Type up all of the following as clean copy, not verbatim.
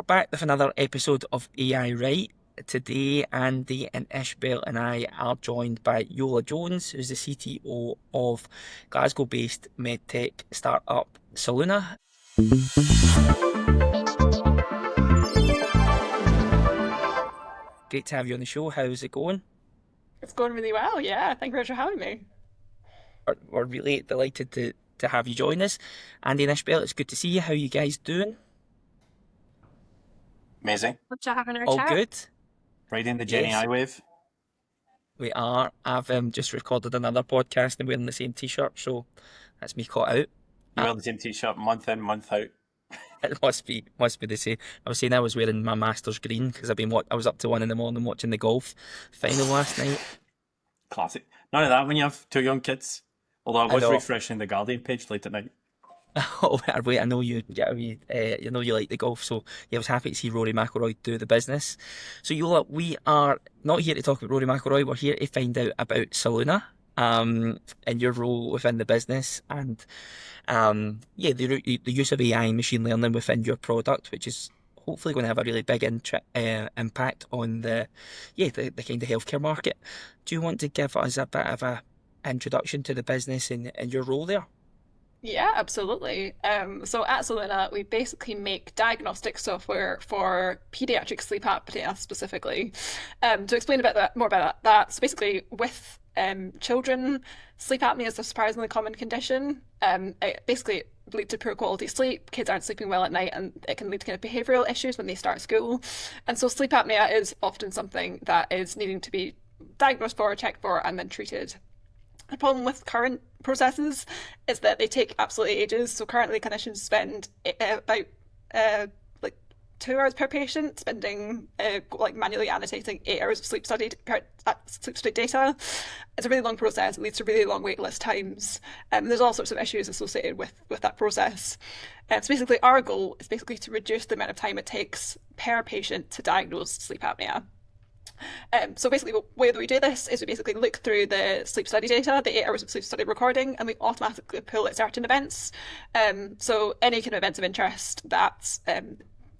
back with another episode of AI Right. Today, Andy and Ishbel and I are joined by Yola Jones, who's the CTO of Glasgow-based medtech startup Seluna. Great to have you on the show. How's it going? It's going really well, yeah. Thank you very much for having me. We're really delighted to have you join us. Andy and Ishbel, it's good to see you. How are you guys doing? Amazing. Love to having our All chat. good? Riding the Jenny Yes. I wave. We are. I've just recorded another podcast and wearing the same t-shirt, so that's me caught out. You wear the same t-shirt month in, month out. It must be the same. I was saying I was wearing my Masters green because I was up to 1 a.m. watching the golf final last night. Classic. None of that when you have two young kids. Although I was know. refreshing the Guardian page late at night. Oh wait, I know you. Yeah, you know you like the golf, so yeah, I was happy to see Rory McIlroy do the business. So Yola, we are not here to talk about Rory McIlroy. We're here to find out about Seluna, and your role within the business, and the use of AI and machine learning within your product, which is hopefully going to have a really big impact on the kind of healthcare market. Do you want to give us a bit of a introduction to the business and your role there? Yeah, absolutely. So at Seluna, we basically make diagnostic software for pediatric sleep apnea specifically. To explain a bit more about that, so basically with children, sleep apnea is a surprisingly common condition. It basically leads to poor quality sleep. Kids aren't sleeping well at night, and it can lead to kind of behavioural issues when they start school. And so sleep apnea is often something that is needing to be diagnosed for, checked for, and then treated. The problem with current processes is that they take absolutely ages. So currently clinicians spend about like 2 hours per patient spending manually annotating 8 hours of sleep study data. It's a really long process. It leads to really long wait list times. There's all sorts of issues associated with that process. So basically our goal is basically to reduce the amount of time it takes per patient to diagnose sleep apnea. So basically the way that we do this is we basically look through the sleep study data, the 8 hours of sleep study recording, and we automatically pull at certain events. So any kind of events of interest that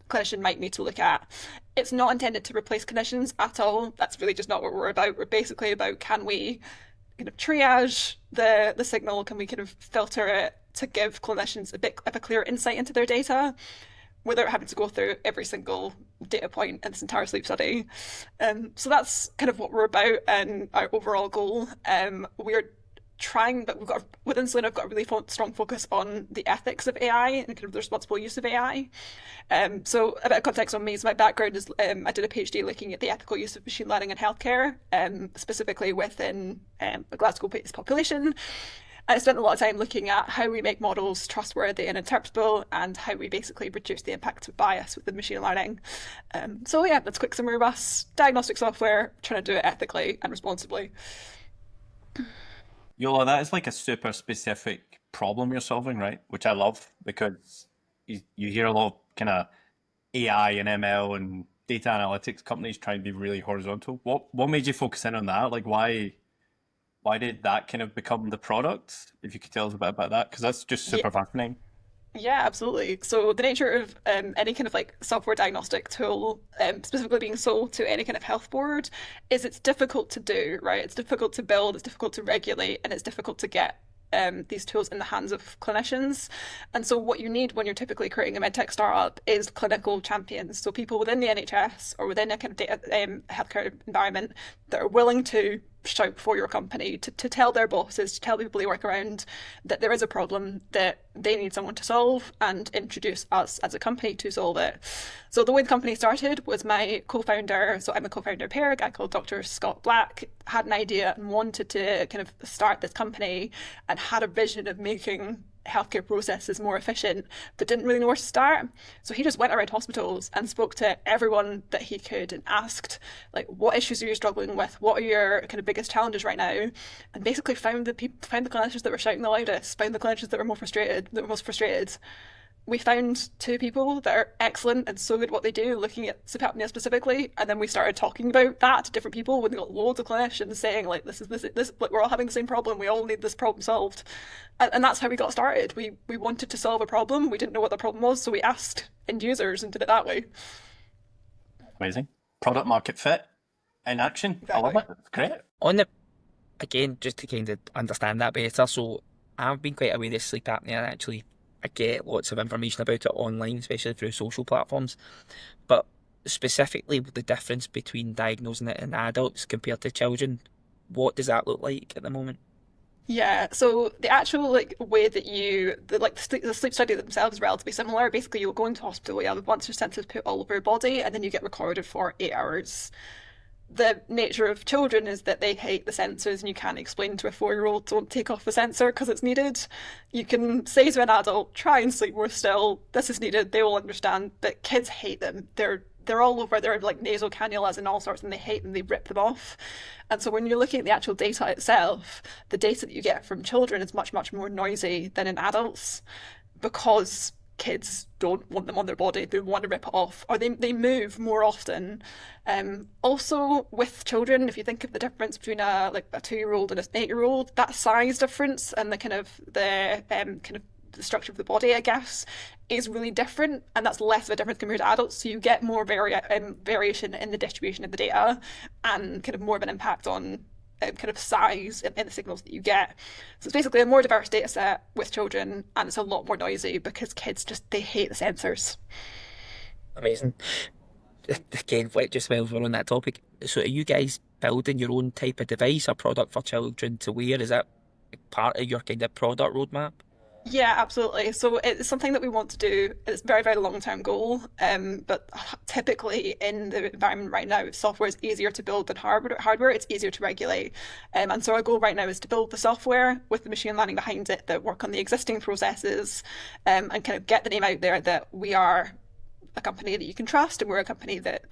clinician might need to look at. It's not intended to replace clinicians at all. That's really just not what we're about. We're basically about, can we kind of triage the signal? Can we kind of filter it to give clinicians a bit of a clear insight into their data, without having to go through every single data point in this entire sleep study. So that's kind of what we're about and our overall goal. We're trying, but within Seluna, I've got a really strong focus on the ethics of AI and kind of the responsible use of AI. So a bit of context on me. So my background is I did a PhD looking at the ethical use of machine learning in healthcare, specifically within the Glasgow-based population. I spent a lot of time looking at how we make models trustworthy and interpretable, and how we basically reduce the impact of bias with the machine learning. So yeah, that's a quick summary of us. Diagnostic software, trying to do it ethically and responsibly. Yola, that is like a super specific problem you're solving, right? Which I love, because you hear a lot of kind of AI and ML and data analytics companies trying to be really horizontal. What made you focus in on that? Like why did that kind of become the product? If you could tell us a bit about that, because that's just super fascinating. Yeah, absolutely. So the nature of any kind of like software diagnostic tool, specifically being sold to any kind of health board, is it's difficult to do, right? It's difficult to build, it's difficult to regulate, and it's difficult to get these tools in the hands of clinicians. And so what you need when you're typically creating a medtech startup is clinical champions. So people within the NHS or within a kind of data, healthcare environment that are willing to shout for your company, to tell their bosses, to tell people they work around that there is a problem that they need someone to solve, and introduce us as a company to solve it. So the way the company started was my co-founder, so I'm a co-founder of Pair, a guy called Dr. Scott Black, had an idea and wanted to kind of start this company and had a vision of making healthcare processes more efficient, but didn't really know where to start. So he just went around hospitals and spoke to everyone that he could and asked, like, what issues are you struggling with? What are your kind of biggest challenges right now? And basically found the clinicians that were shouting the loudest, found the clinicians that were most frustrated, we found two people that are excellent and so good at what they do, looking at sleep apnea specifically, and then we started talking about that to different people when they got loads of clinicians saying like, this, like, we're all having the same problem, we all need this problem solved. And that's how we got started. We wanted to solve a problem, we didn't know what the problem was, so we asked end users and did it that way. Amazing. Product market fit in action. Exactly. I love it. It's great. On the, again, just to kind of understand that better, so I've been quite aware of sleep apnea, and actually I get lots of information about it online, especially through social platforms. But specifically, the difference between diagnosing it in adults compared to children, what does that look like at the moment? Yeah, so the actual way that the sleep study themselves is relatively similar. Basically, you'll go into hospital, you have a bunch of sensors put all over your body, and then you get recorded for 8 hours. The nature of children is that they hate the sensors, and you can't explain to a 4-year-old, don't take off the sensor because it's needed. You can say to an adult, try and sleep more still, this is needed, they will understand, but kids hate them. They're all over, they're like nasal cannulas and all sorts, and they hate them, they rip them off. And so when you're looking at the actual data itself, the data that you get from children is much, much more noisy than in adults, because kids don't want them on their body, they want to rip it off, or they move more often. Also with children, if you think of the difference between a 2-year-old and an 8-year-old, that size difference and the structure of the body, I guess, is really different, and that's less of a difference compared to adults. So you get more variation in the distribution of the data, and kind of more of an impact on kind of size in the signals that you get. So it's basically a more diverse data set with children, and it's a lot more noisy because kids they hate the sensors. Amazing. Again, just while we're on that topic, so are you guys building your own type of device or product for children to wear? Is that part of your kind of product roadmap? Yeah, absolutely. So it's something that we want to do. It's a very, very long-term goal. But typically in the environment right now, software is easier to build than hardware. It's easier to regulate. And so our goal right now is to build the software with the machine learning behind it that work on the existing processes, and kind of get the name out there that we are a company that you can trust, and we're a company that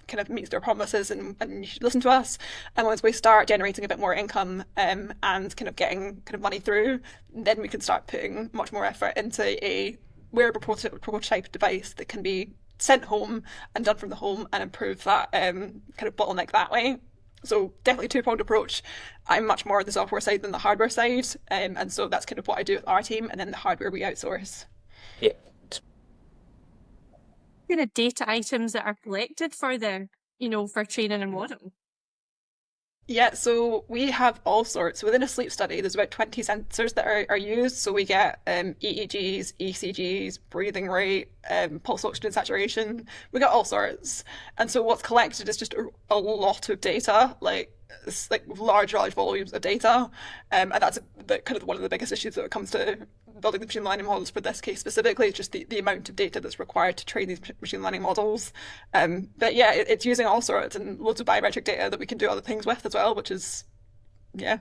kind of meets their promises, and you should listen to us. And once we start generating a bit more income, and kind of getting kind of money through, then we can start putting much more effort into a wearable prototype device that can be sent home and done from the home, and improve that kind of bottleneck that way. So definitely two-pronged approach. I'm much more on the software side than the hardware side, and so that's kind of what I do with our team, and then the hardware we outsource. Yeah. Kind of data items that are collected for for training and modeling? Yeah, so we have all sorts. Within a sleep study, there's about 20 sensors that are used. So we get EEGs, ECGs, breathing rate, pulse oxygen saturation. We got all sorts. And so what's collected is just a lot of data, like large volumes of data. And that's kind of one of the biggest issues when it comes to building the machine learning models for this case specifically, is just the amount of data that's required to train these machine learning models. But yeah, it's using all sorts and loads of biometric data that we can do other things with as well, which is, yeah,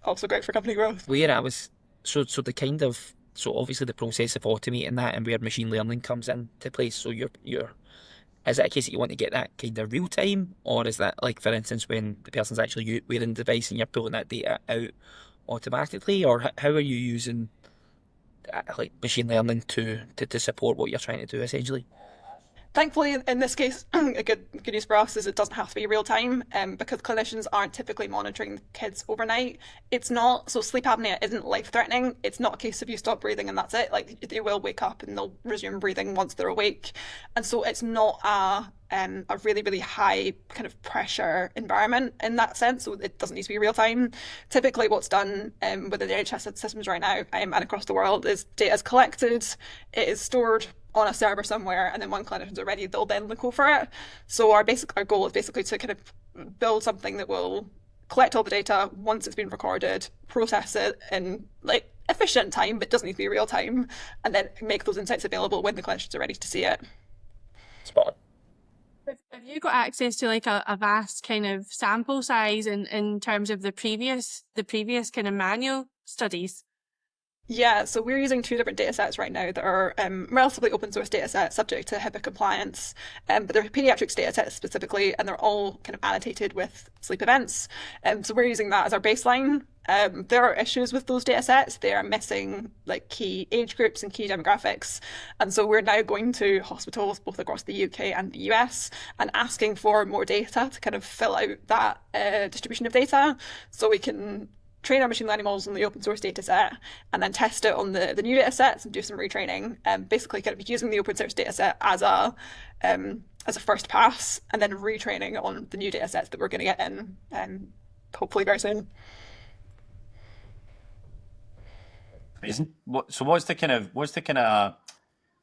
also great for company growth. Where I was, so obviously the process of automating that and where machine learning comes into place. So is it a case that you want to get that kind of real time, or is that like, for instance, when the person's actually wearing the device and you're pulling that data out automatically, or how are you using like machine learning to support what you're trying to do essentially? Thankfully, in this case, a good news for us is it doesn't have to be real time, because clinicians aren't typically monitoring kids overnight. It's not, so sleep apnea isn't life threatening. It's not a case of you stop breathing and that's it. Like, they will wake up and they'll resume breathing once they're awake. And so it's not a really, really high kind of pressure environment in that sense. So it doesn't need to be real time. Typically what's done within the NHS systems right now, and across the world, is data is collected, it is stored on a server somewhere, and then when clinicians are ready, they'll then look over it. So our goal is basically to kind of build something that will collect all the data once it's been recorded, process it in like efficient time, but doesn't need to be real time, and then make those insights available when the clinicians are ready to see it. Spot on. Have you got access to like a vast kind of sample size in terms of the previous kind of manual studies? Yeah, so we're using two different data sets right now that are relatively open source data sets subject to HIPAA compliance, but they're pediatrics data sets specifically, and they're all kind of annotated with sleep events. So we're using that as our baseline. There are issues with those data sets. They are missing like key age groups and key demographics. And so we're now going to hospitals both across the UK and the US and asking for more data to kind of fill out that distribution of data so we can train our machine learning models on the open source data set and then test it on the new data sets and do some retraining. Basically kind of using the open source data set as a first pass and then retraining on the new data sets that we're going to get in hopefully very soon. So what's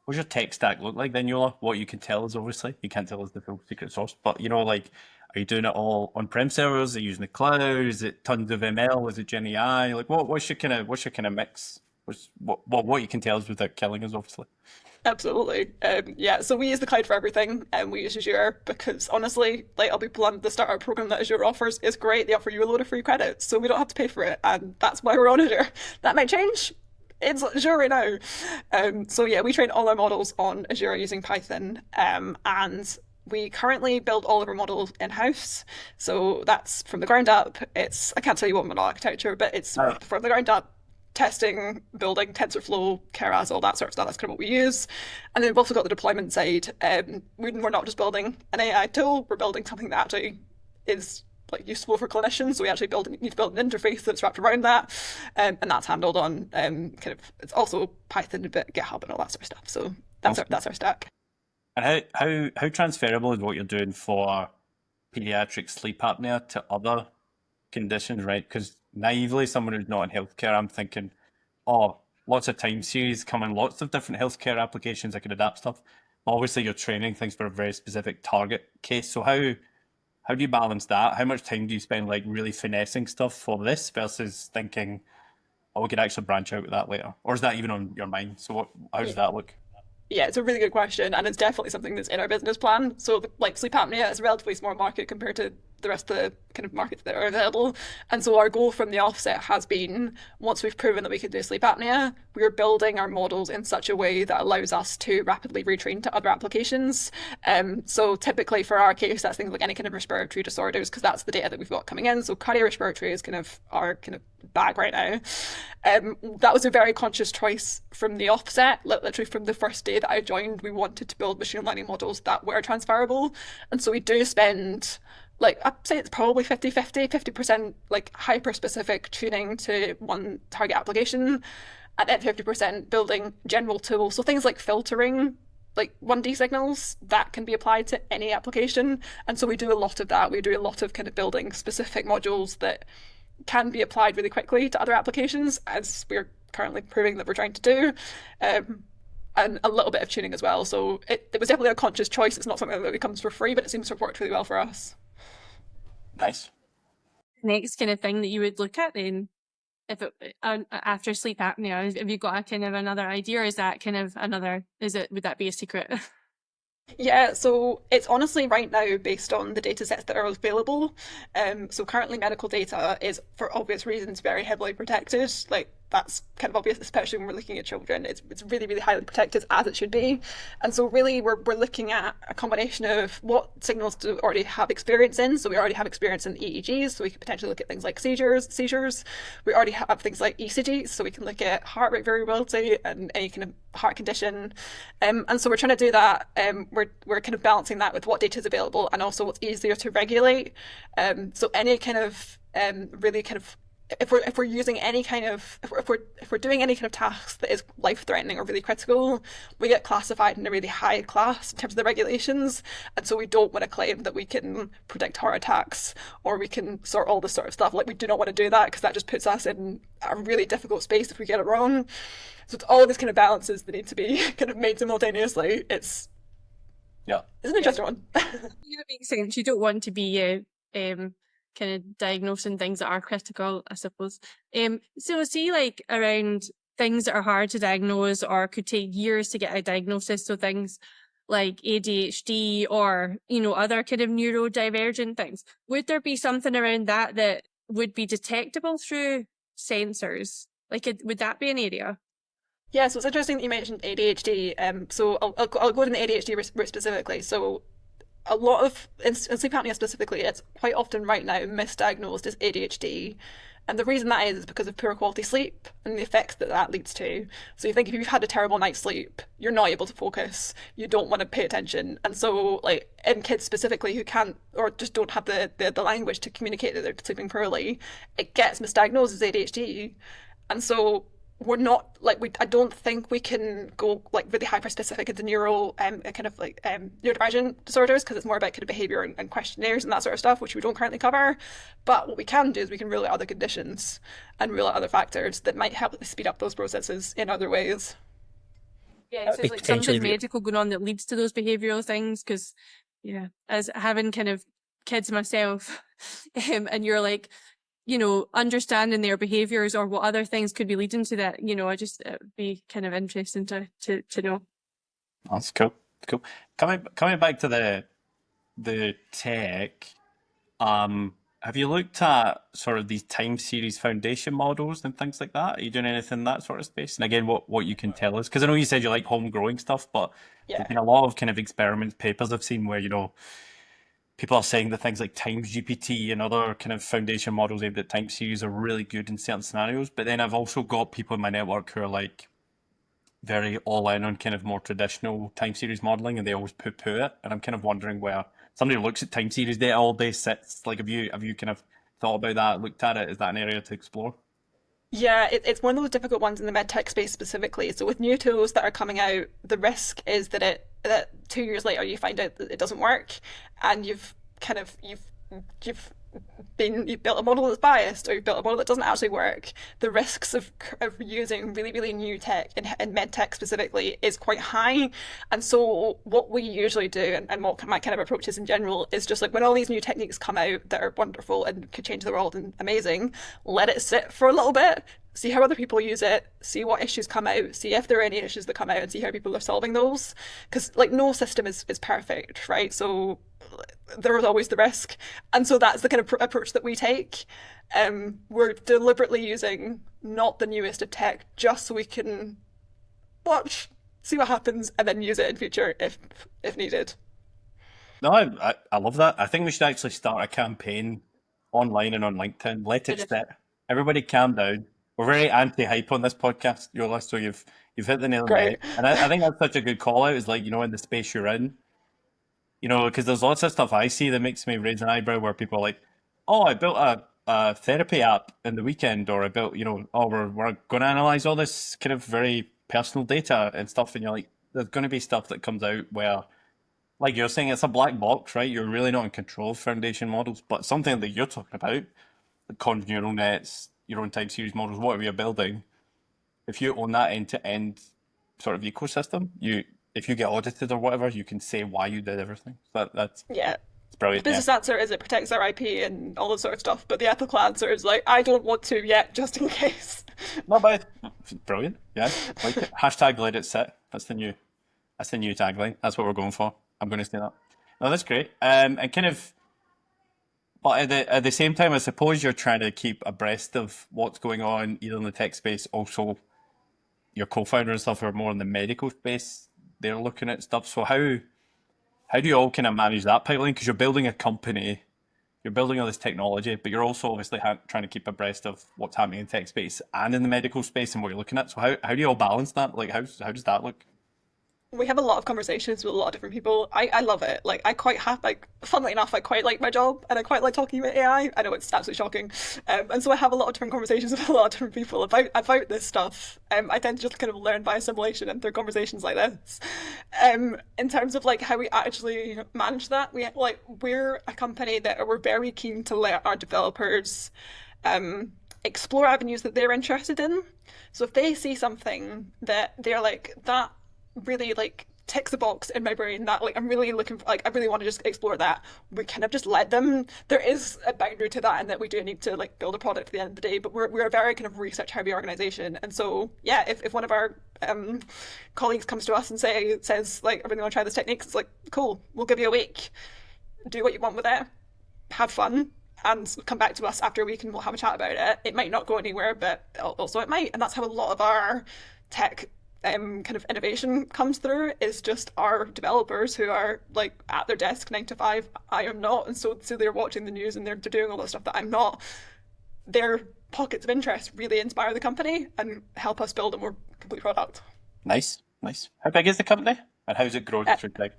your tech stack look like then, Yola? What you can tell us, obviously, you can't tell us the full secret sauce, but like, are you doing it all on-prem servers? Are you using the cloud? Is it tons of ML? Is it Gen AI? Like, what's your kind of mix? What you can tell us without killing us, obviously. Absolutely. Yeah, so we use the cloud for everything, and we use Azure because honestly, like I'll be blunt, the startup program that Azure offers is great. They offer you a load of free credits, so we don't have to pay for it, and that's why we're on Azure. That might change. It's Azure right now. So yeah, we train all our models on Azure using Python, and we currently build all of our models in-house. So that's from the ground up. I can't tell you what model architecture, but it's from the ground up testing, building TensorFlow, Keras, all that sort of stuff. That's kind of what we use. And then we've also got the deployment side. We're not just building an AI tool, we're building something that actually is like useful for clinicians. So we actually need to build an interface that's wrapped around that. And that's handled on it's also Python, but GitHub and all that sort of stuff. So that's our stack. And how transferable is what you're doing for pediatric sleep apnea to other conditions, right? Because naively, someone who's not in healthcare, I'm thinking, oh, lots of time series coming, lots of different healthcare applications I could adapt stuff. Obviously, you're training things for a very specific target case. So how do you balance that? How much time do you spend like really finessing stuff for this versus thinking, oh, we could actually branch out with that later? Or is that even on your mind? So how does that look? Yeah, it's a really good question, and it's definitely something that's in our business plan. So, like, sleep apnea is a relatively small market compared to the rest of the kind of markets that are available. And so our goal from the offset has been, once we've proven that we can do sleep apnea, we're building our models in such a way that allows us to rapidly retrain to other applications. So typically for our case, that's things like any kind of respiratory disorders, because that's the data that we've got coming in. So cardiorespiratory is kind of our kind of bag right now. That was a very conscious choice from the offset. Literally from the first day that I joined, we wanted to build machine learning models that were transferable. And so we do spend, like, I'd say it's probably 50-50, 50% like hyper-specific tuning to one target application, and then 50% building general tools. So things like filtering, like 1D signals, that can be applied to any application. And so we do a lot of that. We do a lot of kind of building specific modules that can be applied really quickly to other applications, as we're currently proving that we're trying to do. And a little bit of tuning as well. So it was definitely a conscious choice. It's not something that comes for free, but it seems to have worked really well for us. Nice. Next kind of thing that you would look at then, if after sleep apnea, have you got a kind of another idea, or is that kind of would that be a secret? Yeah, so it's honestly right now based on the data sets that are available. So currently medical data is, for obvious reasons, very heavily protected. Like, that's kind of obvious, especially when we're looking at children. It's really, really highly protected, as it should be. And so really we're looking at a combination of what signals do we already have experience in. So we already have experience in EEGs, so we could potentially look at things like seizures. We already have things like ECGs, so we can look at heart rate variability and any kind of heart condition. And so we're trying to do that. We're kind of balancing that with what data is available and also what's easier to regulate. So any kind of really kind of, if we're using any kind of, if we're doing any kind of task that is life-threatening or really critical, we get classified in a really high class in terms of the regulations. And so we don't want to claim that we can predict heart attacks or we can sort all this sort of stuff. Like, we do not want to do that, because that just puts us in a really difficult space if we get it wrong. So it's all these kind of balances that need to be kind of made simultaneously. It's an interesting one. Yeah, it makes sense. You don't want to be kind of diagnosing things that are critical, I suppose. So see, like, around things that are hard to diagnose or could take years to get a diagnosis, so things like ADHD or, other kind of neurodivergent things, would there be something around that would be detectable through sensors? Like, would that be an area? Yeah, so it's interesting that you mentioned ADHD. So I'll go to the ADHD route specifically. So a lot of in sleep apnea specifically, it's quite often right now misdiagnosed as ADHD. And the reason that is because of poor quality sleep and the effects that that leads to. So you think if you've had a terrible night's sleep, you're not able to focus, you don't want to pay attention. And so like in kids specifically who can't or just don't have the language to communicate that they're sleeping poorly, it gets misdiagnosed as ADHD. And so we're not like I don't think we can go like really hyper specific into neural kind of like neurodivergent disorders because it's more about kind of behavior and questionnaires and that sort of stuff, which we don't currently cover. But what we can do is we can rule out other conditions and rule out other factors that might help speed up those processes in other ways. Yeah, so it's like something medical going on that leads to those behavioural things. Because yeah, as having kind of kids myself, and you're like, you know, understanding their behaviours or what other things could be leading to that, you know, it would be kind of interesting to know. That's cool. Cool. Coming back to the tech, have you looked at sort of these time series foundation models and things like that? Are you doing anything in that sort of space? And again, what you can tell us, because I know you said you like home growing stuff, but there's been a lot of kind of experiment papers I've seen where, you know, people are saying that things like Times GPT and other kind of foundation models aimed at time series are really good in certain scenarios. But then I've also got people in my network who are like very all in on kind of more traditional time series modeling, and they always poo-poo it. And I'm kind of wondering where somebody who looks at time series data all day sits. Like, have you kind of thought about that, looked at it? Is that an area to explore? Yeah, it's one of those difficult ones in the medtech space specifically. So with new tools that are coming out, the risk is that 2 years later you find out that it doesn't work, and you've built a model that's biased, or you've built a model that doesn't actually work. The risks of using really, really new tech in med tech specifically is quite high. And so what we usually do, and what my kind of approach is in general, is just like when all these new techniques come out that are wonderful and could change the world and amazing, let it sit for a little bit, see how other people use it, see what issues come out, see if there are any issues that come out, and see how people are solving those. Because like no system is perfect, right? So there is always the risk, and so that's the kind of approach that we take. We're deliberately using not the newest of tech just so we can watch, see what happens, and then use it in future if needed. No, I love that. I think we should actually start a campaign online and on LinkedIn. Let it sit. Everybody calm down. We're very anti-hype on this podcast, Yola, so you've hit the nail on the head. And I think that's such a good call out, is like, you know, in the space you're in, you know, because there's lots of stuff I see that makes me raise an eyebrow where people are like, oh, I built a therapy app in the weekend, or I built, you know, oh, we're going to analyze all this kind of very personal data and stuff. And you're like, there's going to be stuff that comes out where, like you're saying, it's a black box, right? You're really not in control of foundation models, but something that you're talking about, like conv neural nets, your own time series models, whatever you're building, if you own that end-to-end sort of ecosystem, if you get audited or whatever, you can say why you did everything. That's it's brilliant. The business answer is it protects our IP and all this sort of stuff, but the ethical answer is like, I don't want to yet, just in case. Not bad. Brilliant. Yeah, like it. Hashtag let it sit. That's the new tagline. That's what we're going for. I'm going to say that. No, that's great. And kind of, but at the same time, I suppose you're trying to keep abreast of what's going on, either in the tech space, also your co-founder and stuff are more in the medical space. They're looking at stuff. So how do you all kind of manage that pipeline? Because you're building a company, you're building all this technology, but you're also obviously trying to keep abreast of what's happening in the tech space and in the medical space and what you're looking at. So how do you all balance that? Like how does that look? We have a lot of conversations with a lot of different people. I love it. Like I quite have funnily enough, I quite like my job and I quite like talking about AI. I know it's absolutely shocking. And so I have a lot of different conversations with a lot of different people about this stuff. I tend to just kind of learn by assimilation and through conversations like this. In terms of like how we actually manage that, we're a company that we're very keen to let our developers explore avenues that they're interested in. So if they see something that they're like, that really like ticks the box in my brain, that like I'm really looking for, like I really want to just explore that, we kind of just let them. There is a boundary to that, and that we do need to like build a product at the end of the day, but we're a very kind of research heavy organization. And so yeah, if one of our colleagues comes to us and says like, I really want to try this technique, it's like, cool, we'll give you a week, do what you want with it, have fun, and come back to us after a week and we'll have a chat about it. It might not go anywhere, but also it might. And that's how a lot of our tech kind of innovation comes through, is just our developers who are like at their desk 9 to 5. I am not. And so they're watching the news and they're doing all the stuff that I'm not. Their pockets of interest really inspire the company and help us build a more complete product. Nice. How big is the company? And how's it grown through time?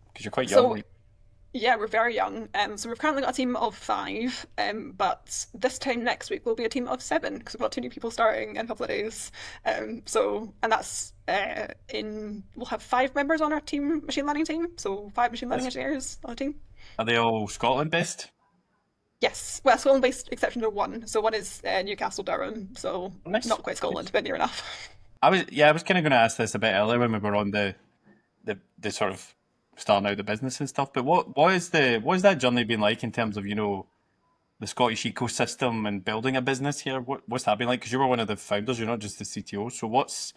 Because you're quite young. So yeah, we're very young. So we've currently got a team of 5, but this time next week we'll be a team of 7 because we've got 2 new people starting in a couple of days. And that's we'll have 5 members on our team, machine learning team. So 5 machine learning engineers on the team. Are they all Scotland based? Yes, well, Scotland-based exception to 1. So 1 is Newcastle, Durham. So Nice. not quite Scotland, but near enough. I was kind of going to ask this a bit earlier when we were on the sort of starting out the business and stuff. But what is that journey been like in terms of, you know, the Scottish ecosystem and building a business here? What's that been like? Because you were one of the founders, you're not just the CTO. So what's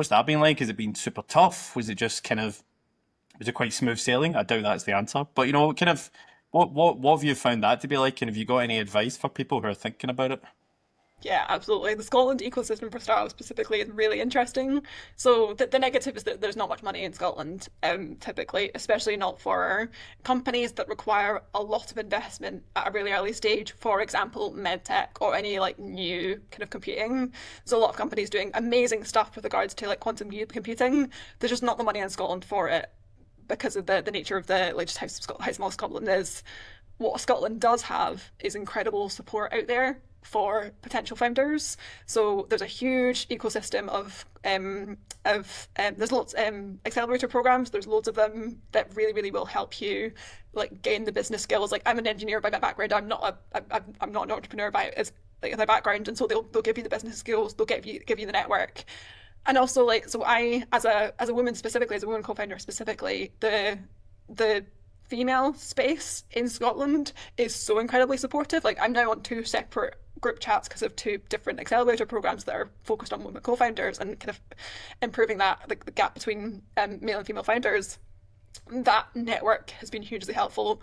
that been like? Has it been super tough? Was it quite smooth sailing? I doubt that's the answer. But you know, kind of what have you found that to be like? And have you got any advice for people who are thinking about it? Yeah, absolutely. The Scotland ecosystem for startups specifically is really interesting. So the negative is that there's not much money in Scotland, typically, especially not for companies that require a lot of investment at a really early stage. For example, medtech or any like new kind of computing. There's a lot of companies doing amazing stuff with regards to like quantum computing. There's just not the money in Scotland for it because of the nature of the like just how small Scotland is. What Scotland does have is incredible support out there for potential founders. So there's a huge ecosystem of there's lots accelerator programs. There's loads of them that really, really will help you like gain the business skills. Like I'm an engineer by my background. I'm not an entrepreneur by my background, and so they'll give you the business skills. They'll give you the network. And also like so I as a woman specifically, as a woman co-founder specifically, the female space in Scotland is so incredibly supportive. Like I'm now on 2 separate group chats because of 2 different accelerator programs that are focused on women co-founders and kind of improving that like the gap between male and female founders. That network has been hugely helpful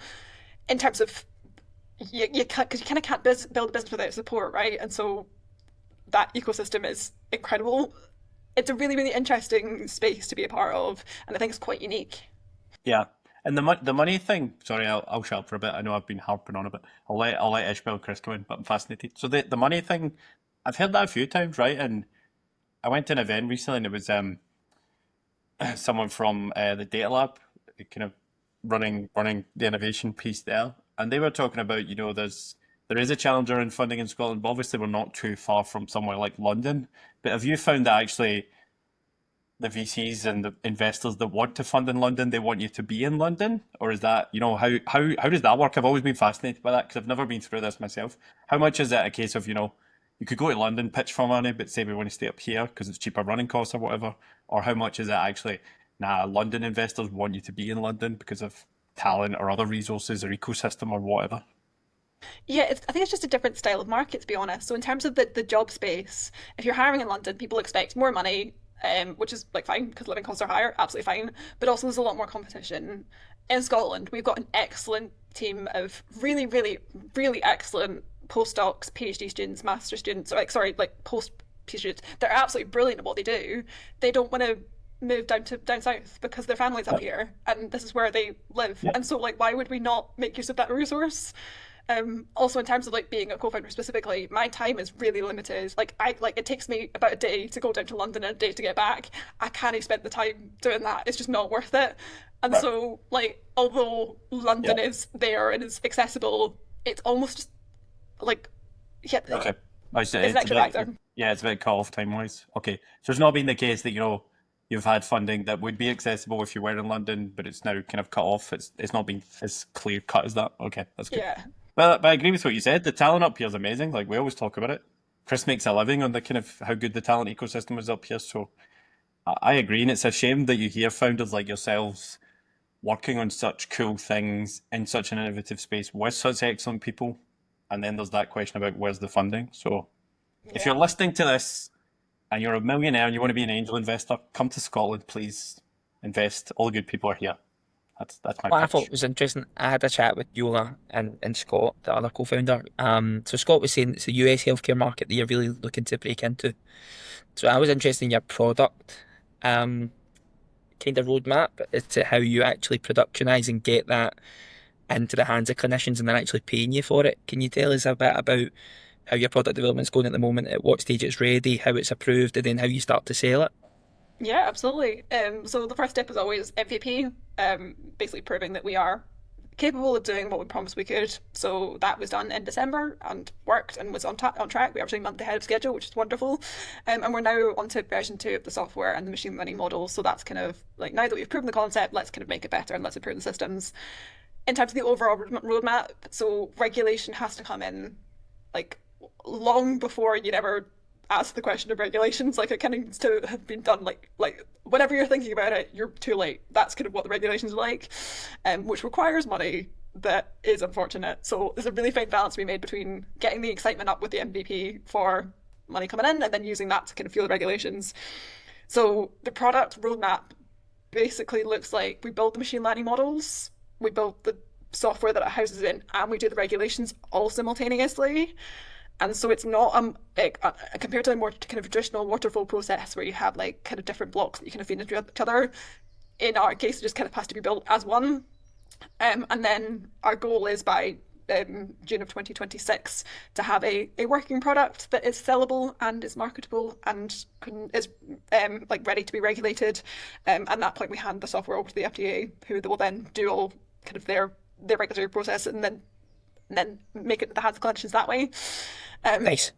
in terms of you can't, because you kind of can't build a business without support, right? And so that ecosystem is incredible. It's a really, really interesting space to be a part of, and I think it's quite unique. Yeah. And the money thing, sorry, I'll shut up for a bit. I know I've been harping on a bit. I'll let Ishmael and Chris come in, but I'm fascinated. So the money thing, I've heard that a few times, right? And I went to an event recently, and it was someone from the Data Lab, kind of running the innovation piece there, and they were talking about, you know, there is a challenger in funding in Scotland, but obviously we're not too far from somewhere like London. But have you found that actually the VCs and the investors that want to fund in London, they want you to be in London? Or is that, you know, how does that work? I've always been fascinated by that because I've never been through this myself. How much is it a case of, you know, you could go to London, pitch for money, but say we want to stay up here because it's cheaper running costs or whatever? Or how much is it actually, London investors want you to be in London because of talent or other resources or ecosystem or whatever? Yeah, I think it's just a different style of market, to be honest. So in terms of the job space, if you're hiring in London, people expect more money, which is like fine because living costs are higher, absolutely fine. But also there's a lot more competition. In Scotland, we've got an excellent team of really, really, really excellent postdocs, PhD students, master students, or like post PhD students. They're absolutely brilliant at what they do. They don't want to move down south because their family's up here and this is where they live. Yeah. And so like why would we not make use of that resource? Also in terms of like being a co-founder specifically, my time is really limited. Like it takes me about a day to go down to London and a day to get back. I can't spend the time doing that. It's just not worth it. And so like although London is there and is accessible, it's almost like okay. It's an extra factor. Yeah, it's a bit cut off time wise. Okay. So it's not been the case that, you know, you've had funding that would be accessible if you were in London, but it's now kind of cut off. It's not been as clear cut as that. Okay, that's good. Yeah. But I agree with what you said. The talent up here is amazing. Like we always talk about it. Chris makes a living on the kind of how good the talent ecosystem is up here. So I agree. And it's a shame that you hear founders like yourselves working on such cool things in such an innovative space with such excellent people. And then there's that question about where's the funding. So if you're listening to this and you're a millionaire and you want to be an angel investor, come to Scotland, please. Invest. All the good people are here. That's my What I thought pitch. was interesting, I had a chat with Yola and Scott, the other co-founder. So Scott was saying it's the US healthcare market that you're really looking to break into. So I was interested in your product kind of roadmap as to how you actually productionize and get that into the hands of clinicians and they're actually paying you for it. Can you tell us a bit about how your product development's going at the moment, at what stage it's ready, how it's approved, and then how you start to sell it? Yeah, absolutely. So the first step is always MVP, basically proving that we are capable of doing what we promised we could. So that was done in December and worked and was on track. We were actually a month ahead of schedule, which is wonderful. And we're now on to version 2 of the software and the machine learning model. So that's kind of like, now that we've proven the concept, let's kind of make it better and let's improve the systems. In terms of the overall roadmap, so regulation has to come in like long before you'd ever ask the question of regulations. Like, it kind of needs to have been done like whenever you're thinking about it, you're too late. That's kind of what the regulations are like, which requires money. That is unfortunate. So there's a really fine balance to be made between getting the excitement up with the MVP for money coming in and then using that to kind of fuel the regulations. So the product roadmap basically looks like we build the machine learning models, we build the software that it houses in, and we do the regulations all simultaneously. And so it's not compared to a more kind of traditional waterfall process where you have like kind of different blocks that you kind of feed into each other. In our case, it just kind of has to be built as one. And then our goal is by June of 2026 to have a working product that is sellable and is marketable and is like ready to be regulated. At that point, we hand the software over to the FDA, who will then do all kind of their regulatory process and then make it the hands of clinicians that way. Nice.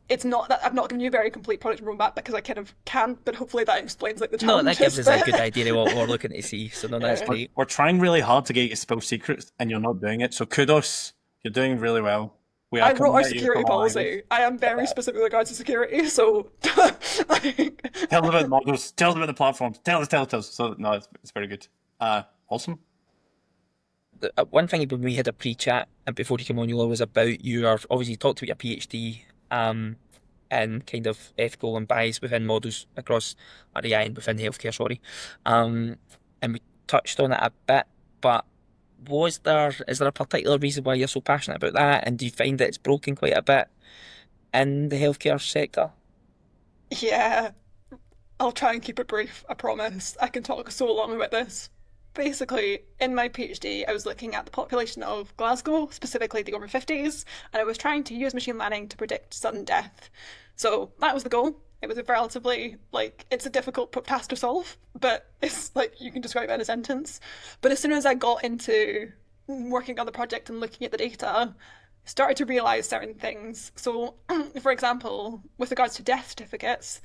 It's not that I've not given you a very complete product roadmap because I kind of can't, but hopefully that explains like the No, challenges. that gives us a good idea of what we're looking to see. So no, that's great. We're trying really hard to get you to spill secrets, and you're not doing it. So kudos, you're doing really well. We are I wrote our coming at you security from all policy. angles. I am very specific with regards to security, so like, Tell us about the models. Tell us about the platforms. Tell us. So no, it's very good. Awesome. One thing when we had a pre-chat before you came on, Yola, was about your, obviously you talked about your PhD and kind of ethical and bias within models across RAI and within healthcare, sorry. And we touched on it a bit, but is there a particular reason why you're so passionate about that? And do you find that it's broken quite a bit in the healthcare sector? yeah, I'll try and keep it brief, I promise. I can talk so long about this. Basically, in my PhD, I was looking at the population of Glasgow, specifically the over 50s, and I was trying to use machine learning to predict sudden death. So that was the goal. It was a relatively, like, it's a difficult task to solve, but it's like, you can describe it in a sentence. But as soon as I got into working on the project and looking at the data, I started to realise certain things. So, for example, with regards to death certificates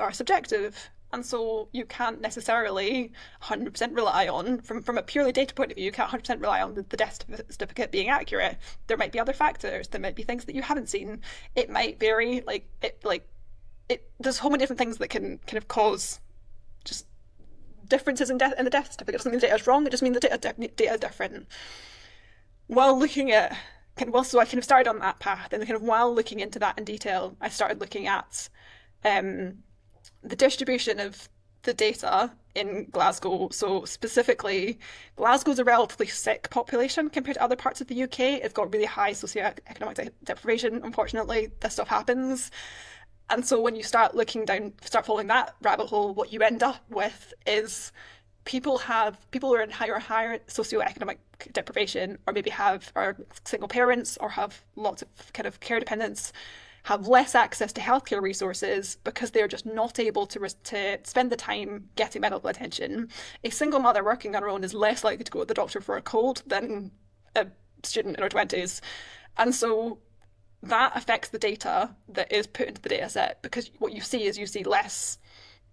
are subjective. And so you can't necessarily 100% rely on, from a purely data point of view, you can't 100% rely on the death certificate being accurate. There might be other factors. There might be things that you haven't seen. It might vary. There's so many different things that can kind of cause just differences in the death certificate. It doesn't mean the data is wrong. It just means the data is different. While looking at so I kind of started on that path, and kind of while looking into that in detail, I started looking at the distribution of the data in Glasgow. So specifically, Glasgow's a relatively sick population compared to other parts of the UK. It's got really high socioeconomic deprivation. Unfortunately, this stuff happens. And so when you start following that rabbit hole, what you end up with is people who are in higher socioeconomic deprivation, or maybe are single parents or have lots of kind of care dependents, have less access to healthcare resources because they're just not able to spend the time getting medical attention. A single mother working on her own is less likely to go to the doctor for a cold than a student in her 20s. And so that affects the data that is put into the data set, because what you see less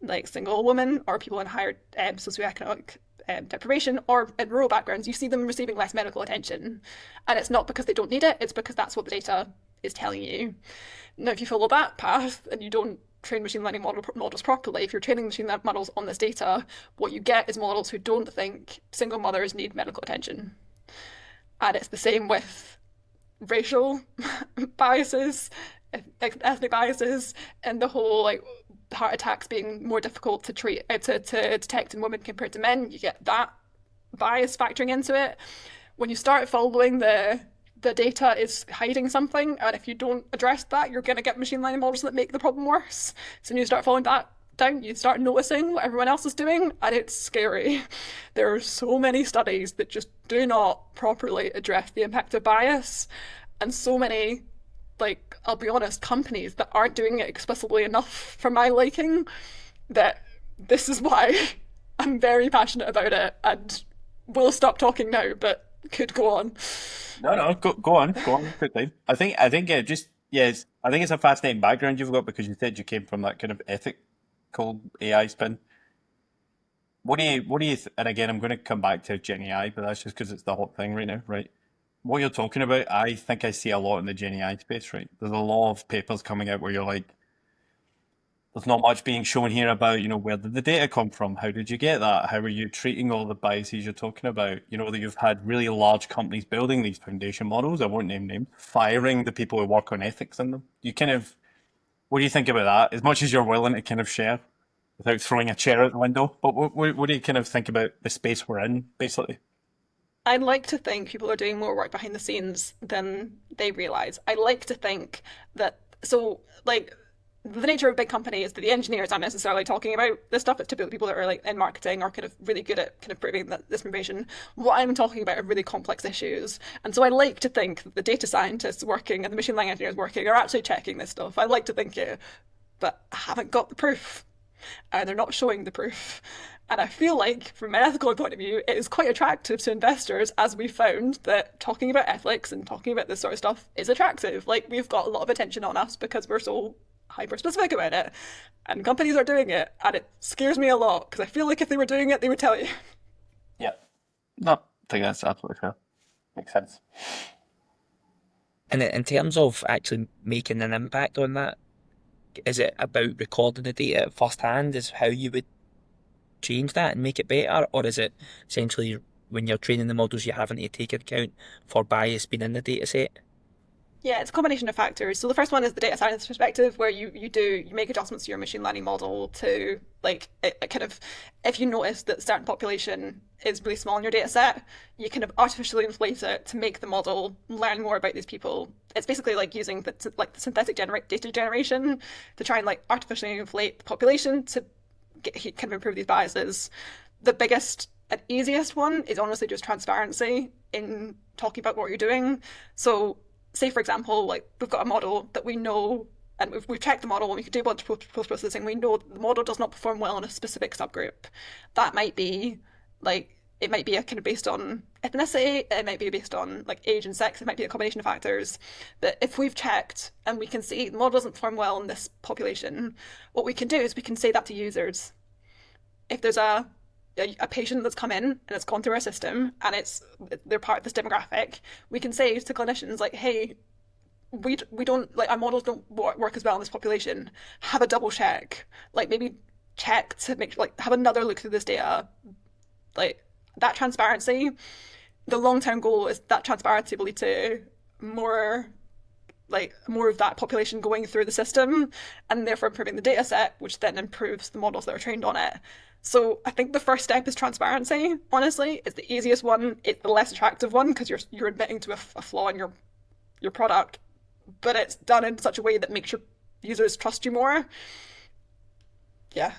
like single women or people in higher socioeconomic deprivation or in rural backgrounds. You see them receiving less medical attention. And it's not because they don't need it, it's because that's what the data is telling you. Now, if you follow that path and you don't train machine learning models properly, if you're training machine learning models on this data, what you get is models who don't think single mothers need medical attention. And it's the same with racial biases, ethnic biases, and the whole like heart attacks being more difficult to treat to detect in women compared to men. You get that bias factoring into it. When you start following the data is hiding something, and if you don't address that, you're going to get machine learning models that make the problem worse. So when you start following that down, you start noticing what everyone else is doing, and it's scary. There are so many studies that just do not properly address the impact of bias, and so many, like, I'll be honest, companies that aren't doing it explicitly enough for my liking, that this is why I'm very passionate about it, and will stop talking now, but could go on. No, go on, good time. I think just yes, I think it's a fascinating background you've got because you said you came from that kind of ethical AI spin. What do you? And again, I'm going to come back to Gen AI, but that's just because it's the hot thing right now, right? What you're talking about, I think I see a lot in the Gen AI space, right? There's a lot of papers coming out where you're like, there's not much being shown here about, where did the data come from? How did you get that? How are you treating all the biases you're talking about? That you've had really large companies building these foundation models, I won't name names, firing the people who work on ethics in them. What do you think about that? As much as you're willing to kind of share without throwing a chair out the window, but what do you kind of think about the space we're in, basically? I'd like to think people are doing more work behind the scenes than they realize. I like to think that, so like, the nature of a big company is that the engineers aren't necessarily talking about this stuff. It's typically people that are like in marketing or kind of really good at kind of proving that this information. What I'm talking about are really complex issues. And so I like to think that the data scientists working and the machine learning engineers working are actually checking this stuff. I like to think it, but I haven't got the proof. And they're not showing the proof. And I feel like, from an ethical point of view, it is quite attractive to investors, as we found that talking about ethics and talking about this sort of stuff is attractive. Like, we've got a lot of attention on us because we're so hyper-specific about it. And companies are doing it, and it scares me a lot, because I feel like if they were doing it, they would tell you. Yeah. No, I think that's absolutely fair. Makes sense. And in terms of actually making an impact on that, is it about recording the data firsthand is how you would change that and make it better? Or is it essentially when you're training the models, you're having to take account for bias being in the data set? Yeah, it's a combination of factors. So the first one is the data science perspective, where you make adjustments to your machine learning model to, like, it kind of, if you notice that a certain population is really small in your data set, you kind of artificially inflate it to make the model learn more about these people. It's basically like using the synthetic data generation to try and like artificially inflate the population to kind of improve these biases. The biggest and easiest one is honestly just transparency in talking about what you're doing. So say, for example, like we've got a model that we know, and we've checked the model and we could do a bunch of post-processing. We know the model does not perform well in a specific subgroup. That might be like, it might be a kind of based on ethnicity, it might be based on like age and sex, it might be a combination of factors. But if we've checked and we can see the model doesn't perform well in this population, what we can do is we can say that to users. If there's a patient that's come in and it's gone through our system and they're part of this demographic, we can say to clinicians like, hey, we don't, like, our models don't work as well in this population. Have a double check, like maybe check to make, like, have another look through this data. Like, that transparency, the long-term goal is that transparency will lead to more of that population going through the system and therefore improving the data set, which then improves the models that are trained on it. So I think the first step is transparency. Honestly, it's the easiest one. It's the less attractive one because you're admitting to a flaw in your product, but it's done in such a way that makes your users trust you more. Yeah.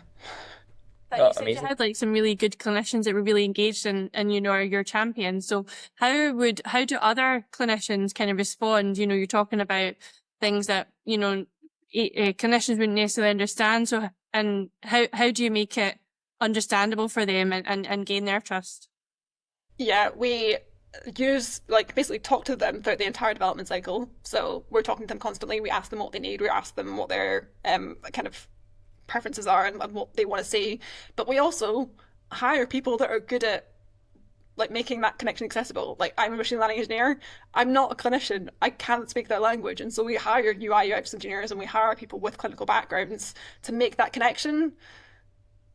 You said you had like some really good clinicians that were really engaged and are your champions. So how do other clinicians kind of respond? You're talking about things that clinicians wouldn't necessarily understand. So and how do you make it understandable for them and gain their trust? Yeah, we use, like, basically talk to them throughout the entire development cycle. So we're talking to them constantly. We ask them what they need. We ask them what their kind of preferences are and what they want to see. But we also hire people that are good at like making that connection accessible. Like, I'm a machine learning engineer. I'm not a clinician. I can't speak their language. And so we hire UI UX engineers and we hire people with clinical backgrounds to make that connection.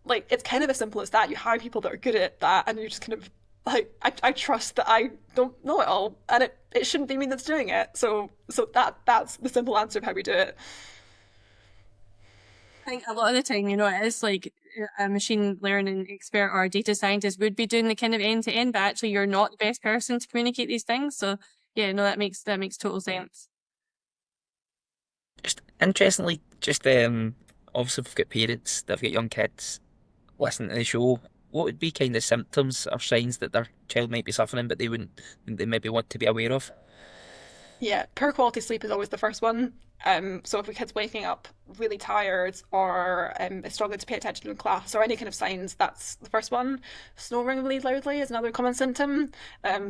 Like, it's kind of as simple as that. You hire people that are good at that and you just kind of like, I trust that I don't know it all, and it shouldn't be me that's doing it. So that's the simple answer of how we do it. I think a lot of the time, it is like a machine learning expert or a data scientist would be doing the kind of end to end, but actually you're not the best person to communicate these things. So yeah, no, that makes total sense. Just interestingly, just obviously we've got parents that have got young kids listening to the show. What would be kind of symptoms or signs that their child might be suffering, but they maybe want to be aware of? Yeah, poor quality sleep is always the first one. So if a kid's waking up really tired or is struggling to pay attention in class or any kind of signs, that's the first one. Snoring really loudly is another common symptom.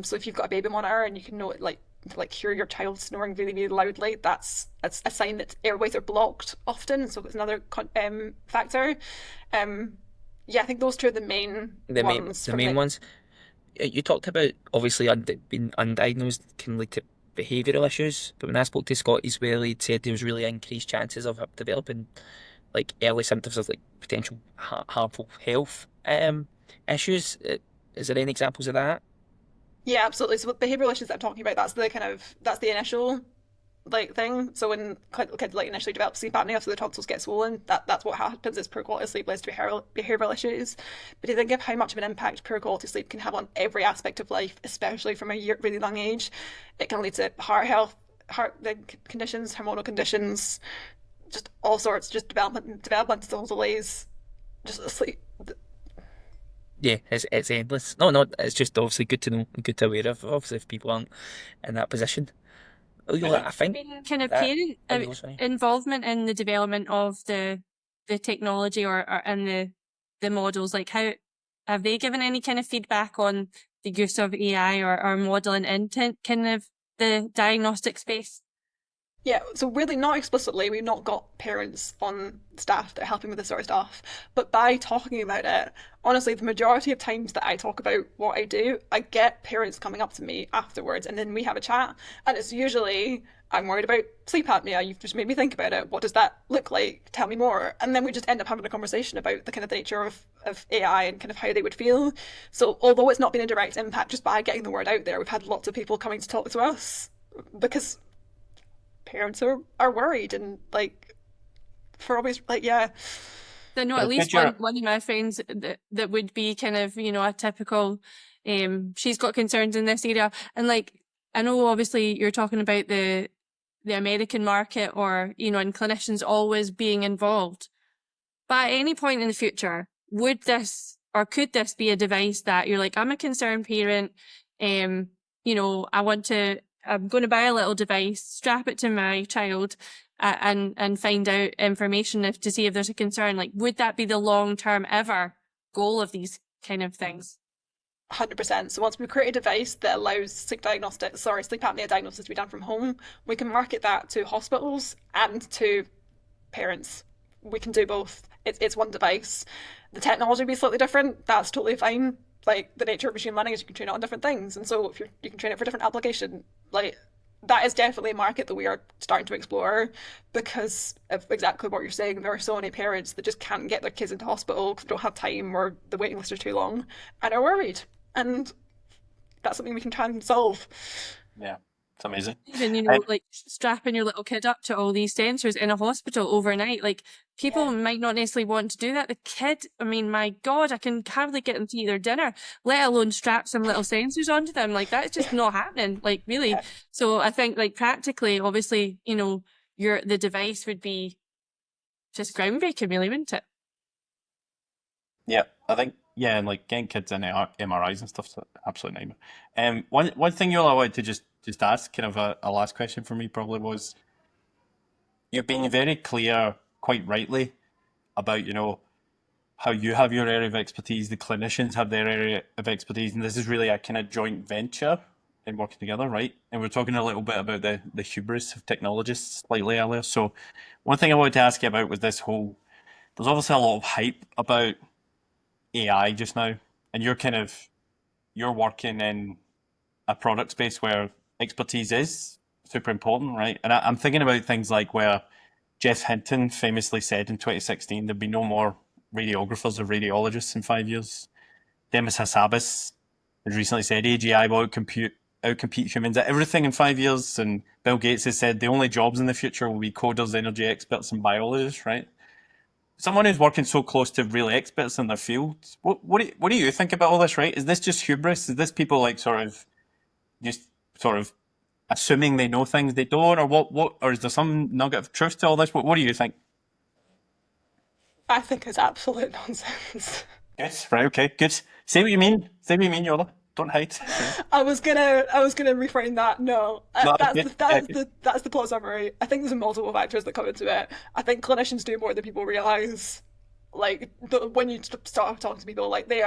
So if you've got a baby monitor and you can know it, like hear your child snoring really, really loudly, that's a sign that airways are blocked often. So it's another factor. Yeah, I think those two are the main ones. The main ones. You talked about obviously being undiagnosed can lead to behavioural issues, but when I spoke to Scott as well, he'd said there was really increased chances of developing like early symptoms of like potential harmful health issues. Is there any examples of that? Yeah, absolutely. So with behavioural issues that I'm talking about, that's the initial like thing. So when kids like initially develop sleep apnea, so the tonsils get swollen, that's what happens. Is poor quality sleep leads to behavioural issues. But if you think of how much of an impact poor quality sleep can have on every aspect of life, especially from a really young age, it can lead to heart health, heart conditions, hormonal conditions, just all sorts, just developmental delays, just sleep. Yeah, it's endless. No, it's just obviously good to know, good to aware of. Obviously, if people aren't in that position. Oh, you know, I think Kind of that. parent Oh, you go, sorry. involvement in the development of the technology or and the models, like how have they given any kind of feedback on the use of AI or modeling into kind of the diagnostic space? Yeah, so really not explicitly, we've not got parents on staff that are helping with this sort of stuff. But by talking about it, honestly, the majority of times that I talk about what I do, I get parents coming up to me afterwards and then we have a chat. And it's usually, I'm worried about sleep apnea. You've just made me think about it. What does that look like? Tell me more. And then we just end up having a conversation about the kind of nature of AI and kind of how they would feel. So although it's not been a direct impact, just by getting the word out there, we've had lots of people coming to talk to us because parents are worried and like for always like yeah. I know at least one of my friends that would be kind of, you know, a typical she's got concerns in this area, and like I know obviously you're talking about the American market or, you know, and clinicians always being involved, but at any point in the future, would this or could this be a device that you're like, I'm a concerned parent, you know, I'm going to buy a little device, strap it to my child, and find out information to see if there's a concern. Like, would that be the long-term ever goal of these kind of things? 100%. So once we create a device that allows sleep apnea diagnosis to be done from home, we can market that to hospitals and to parents. We can do both. It's one device. The technology will be slightly different. That's totally fine. Like the nature of machine learning is you can train it on different things, and so if you can train it for different application, like that is definitely a market that we are starting to explore because of exactly what you're saying. There are so many parents that just can't get their kids into hospital because they don't have time or the waiting lists are too long and are worried, and that's something we can try and solve. Yeah. It's amazing. Even, you know, like strapping your little kid up to all these sensors in a hospital overnight, like people might not necessarily want to do that. The kid, I mean, my God, I can hardly get them to eat their dinner, let alone strap some little sensors onto them. Like that's just not happening, like really. So I think like practically, obviously, you know, the device would be just groundbreaking, really, wouldn't it? Yeah, I think and like getting kids in MRIs and stuff's an absolute nightmare. One thing I wanted to just ask, kind of a last question for me probably was, you're being very clear, quite rightly, about, you know, how you have your area of expertise, the clinicians have their area of expertise, and this is really a kind of joint venture in working together, right? And we're talking a little bit about the hubris of technologists slightly earlier. So one thing I wanted to ask you about was this whole, there's obviously a lot of hype about AI just now, and you're working in a product space where expertise is super important, right? And I'm thinking about things like where Jeff Hinton famously said in 2016 there'd be no more radiographers or radiologists in 5 years. Demis Hassabis has recently said AGI will outcompete humans at everything in 5 years, and Bill Gates has said the only jobs in the future will be coders, energy experts, and biologists, right? someone who's working so close to really experts in their field, what do you think about all this? Right? Is this just hubris? Is this people like just sort of assuming they know things they don't, or what? Or is there some nugget of truth to all this? What do you think? I think it's absolute nonsense. Yes. Right. Okay. Good. Say what you mean. Say what you mean, Yola. Don't hide. I was gonna reframe that. No, No, that's the plot summary. I think there's multiple factors that come into it. I think clinicians do more than people realize. Like when you start talking to people, like they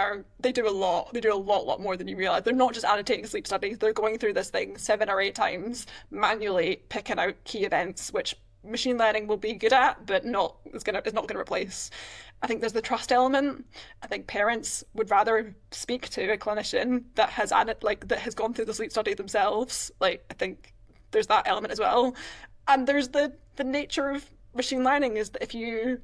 do a lot. They do a lot more than you realize. They're not just annotating sleep studies. They're going through this thing 7 or 8 times manually, picking out key events, which machine learning will be good at, but it's not gonna replace. I think there's the trust element. I think parents would rather speak to a clinician that has gone through the sleep study themselves. Like I think there's that element as well. And there's the nature of machine learning is that if you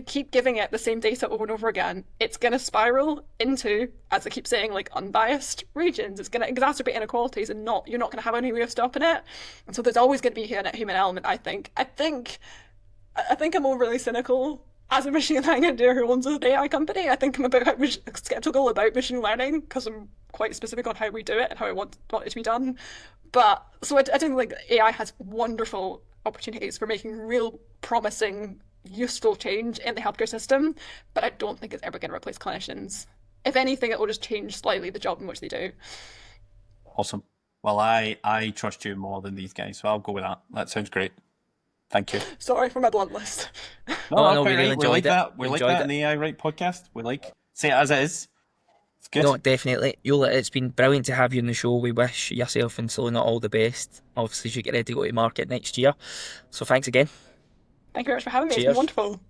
keep giving it the same data over and over again, it's going to spiral into, as I keep saying, like unbiased regions. It's going to exacerbate inequalities, and you're not going to have any way of stopping it. And so there's always going to be a human element. I think I'm overly cynical as a machine learning engineer who owns an AI company. I think I'm skeptical about machine learning because I'm quite specific on how we do it and how I want it to be done. But so I don't think AI has wonderful opportunities for making real promising useful change in the healthcare system, but I don't think it's ever going to replace clinicians. If anything, it will just change slightly the job in which they do. Awesome. Well, I trust you more than these guys, so I'll go with that. That sounds great. Thank you. Sorry for my blunt list. No, we really we like enjoyed it. that. We like that in the AI Right podcast. We like say it as it is. It's good. No, definitely. Yola, it's been brilliant to have you on the show. We wish yourself and Seluna all the best. Obviously, as you get ready to go to market next year. So thanks again. Thank you very much for having me. Cheers. It's been wonderful.